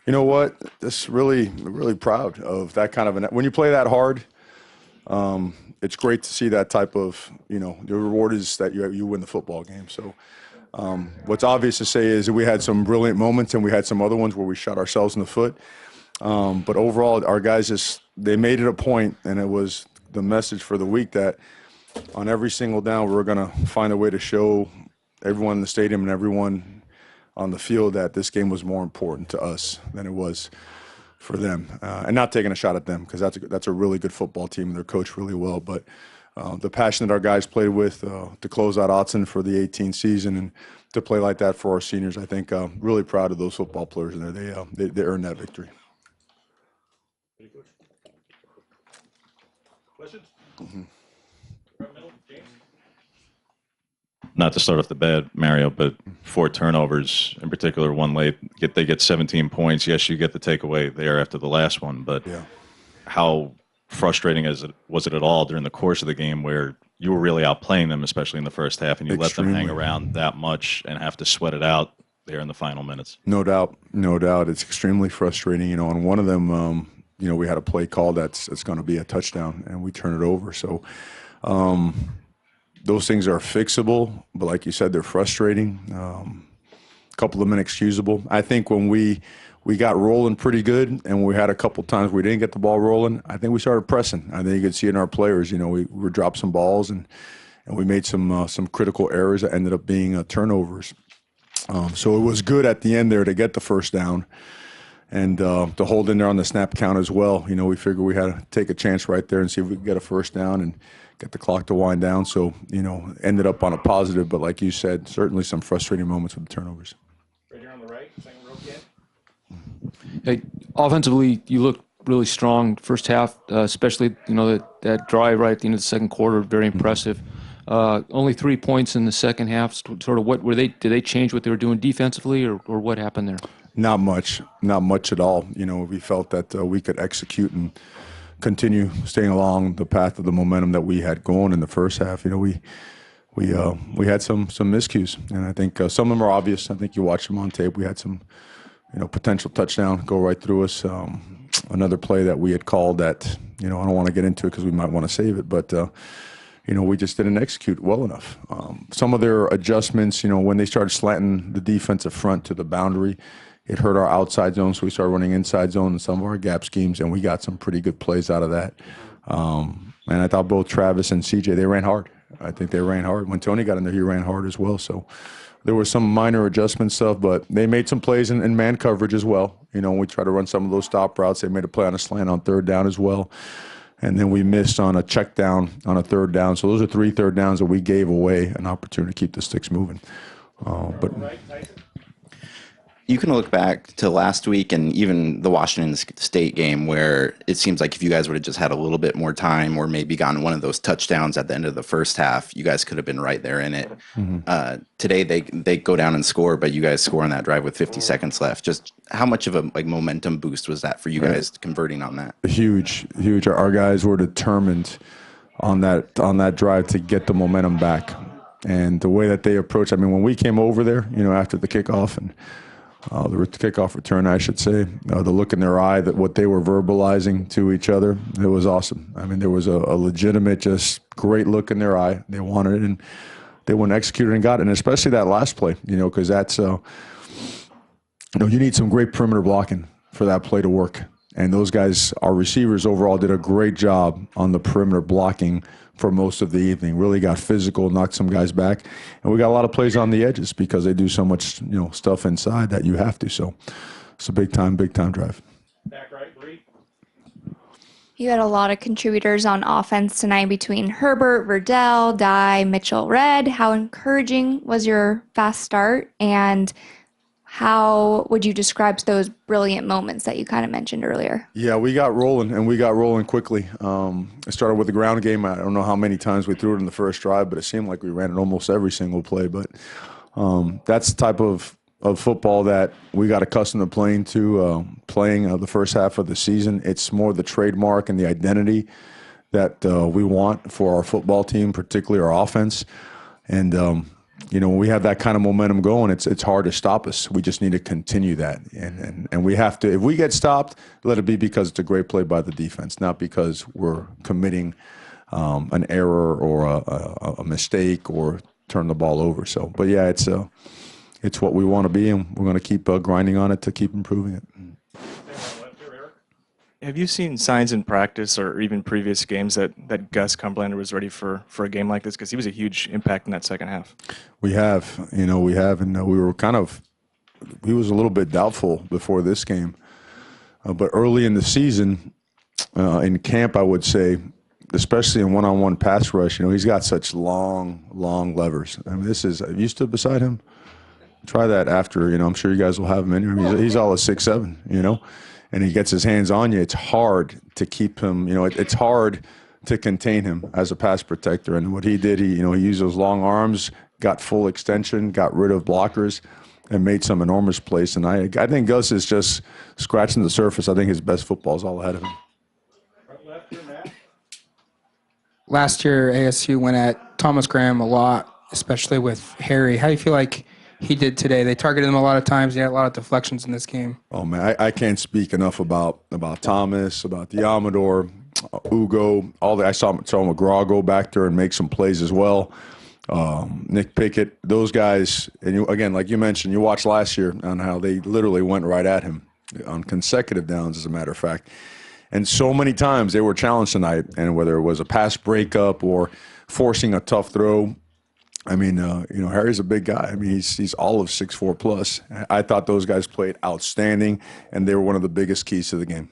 You know what? Just really, really proud of that kind of when you play that hard, it's great to see that type of, the reward is that you win the football game. So what's obvious to say is that we had some brilliant moments and we had some other ones where we shot ourselves in the foot. But overall, our guys they made it a point, and it was the message for the week that on every single down, we're going to find a way to show everyone in the stadium and everyone on the field that this game was more important to us than it was for them. And not taking a shot at them, because that's a really good football team and they're coached really well. But the passion that our guys played with to close out Autzen for the 18th season and to play like that for our seniors, I think really proud of those football players in there. They earned that victory. Questions? Not to start off the bad, Mario, but 4 turnovers, in particular one late, they get 17 points. Yes, you get the takeaway there after the last one, but yeah. How frustrating was it at all during the course of the game where you were really outplaying them, especially in the first half, and you Extremely. let them hang around that much and have to sweat it out there in the final minutes? No doubt. No doubt. It's extremely frustrating. On one of them, we had a play call that's going to be a touchdown, and we turn it over. So those things are fixable, but like you said, they're frustrating. A couple of them inexcusable. I think when we got rolling pretty good, and we had a couple times we didn't get the ball rolling, I think we started pressing. I think you could see it in our players. We dropped some balls, and we made some critical errors that ended up being turnovers. So it was good at the end there to get the first down and to hold in there on the snap count as well. We figured we had to take a chance right there and see if we could get a first down and get the clock to wind down. So, ended up on a positive, but like you said, certainly some frustrating moments with the turnovers. Right here on the right, second row, Ken. Hey, offensively, you look really strong first half, especially that drive right at the end of the second quarter, very impressive. Only 3 points in the second half. Sort of what were they? Did they change what they were doing defensively, or what happened there? Not much at all. We felt that we could execute and continue staying along the path of the momentum that we had going in the first half. We had some miscues, and I think some of them are obvious. I think you watch them on tape. We had some potential touchdown go right through us. Another play that we had called that I don't want to get into it because we might want to save it, but we just didn't execute well enough. Some of their adjustments, when they started slanting the defensive front to the boundary, it hurt our outside zone, so we started running inside zone in some of our gap schemes, and we got some pretty good plays out of that. And I thought both Travis and CJ, they ran hard. I think they ran hard. When Tony got in there, he ran hard as well. So there was some minor adjustment stuff, but they made some plays in man coverage as well. We tried to run some of those stop routes. They made a play on a slant on third down as well. And then we missed on a check down on a third down. So those are 3 third downs that we gave away an opportunity to keep the sticks moving. But you can look back to last week and even the Washington State game where it seems like if you guys would have just had a little bit more time or maybe gotten one of those touchdowns at the end of the first half, you guys could have been right there in it. Mm-hmm. Today they go down and score, but you guys score on that drive with 50 seconds left. Just how much of a momentum boost was that for you guys converting on that? Huge. Our guys were determined on that drive to get the momentum back. And the way that they approached, when we came over there, after the kickoff and the kickoff return, I should say, the look in their eye, that what they were verbalizing to each other, it was awesome. There was a legitimate, just great look in their eye. They wanted it, and they went and executed and got it. And especially that last play, because that's, you need some great perimeter blocking for that play to work. And those guys, our receivers overall, did a great job on the perimeter blocking for most of the evening. Really got physical, knocked some guys back. And we got a lot of plays on the edges because they do so much, stuff inside that you have to. So it's a big time drive. Back right, Bree. You had a lot of contributors on offense tonight between Herbert, Verdell, Dye, Mitchell, Red. How encouraging was your fast start? And how would you describe those brilliant moments that you kind of mentioned earlier? Yeah, we got rolling, and we got rolling quickly. It started with the ground game. I don't know how many times we threw it in the first drive, but it seemed like we ran it almost every single play. But that's the type of football that we got accustomed to playing the first half of the season. It's more the trademark and the identity that we want for our football team, particularly our offense. And when we have that kind of momentum going, it's hard to stop us. We just need to continue that, and we have to. If we get stopped, let it be because it's a great play by the defense, not because we're committing an error or a mistake or turn the ball over. So, but yeah, it's what we want to be, and we're going to keep grinding on it to keep improving it. Have you seen signs in practice or even previous games that Gus Cumberlander was ready for a game like this? Because he was a huge impact in that second half. We have, and we were he was a little bit doubtful before this game. But early in the season, in camp, I would say, especially in one-on-one pass rush, he's got such long levers. I mean, have you stood beside him? Try that after, I'm sure you guys will have him in here. He's all of 6'7", and he gets his hands on you. It's hard to keep him, it's hard to contain him as a pass protector. And what he did, he used those long arms, got full extension, got rid of blockers, and made some enormous plays. And I think Gus is just scratching the surface. I think his best football is all ahead of him. Last year, ASU went at Thomas Graham a lot, especially with Harry. How do you feel like he did today? They targeted him a lot of times. He had a lot of deflections in this game. Oh, man, I can't speak enough about Thomas, about Diamador, Ugo, all that. I saw McGraw go back there and make some plays as well. Nick Pickett, those guys, and again, like you mentioned, you watched last year on how they literally went right at him on consecutive downs, as a matter of fact. And so many times they were challenged tonight, and whether it was a pass breakup or forcing a tough throw, I mean, Harry's a big guy. I mean, he's all of 6'4" plus. I thought those guys played outstanding, and they were one of the biggest keys to the game.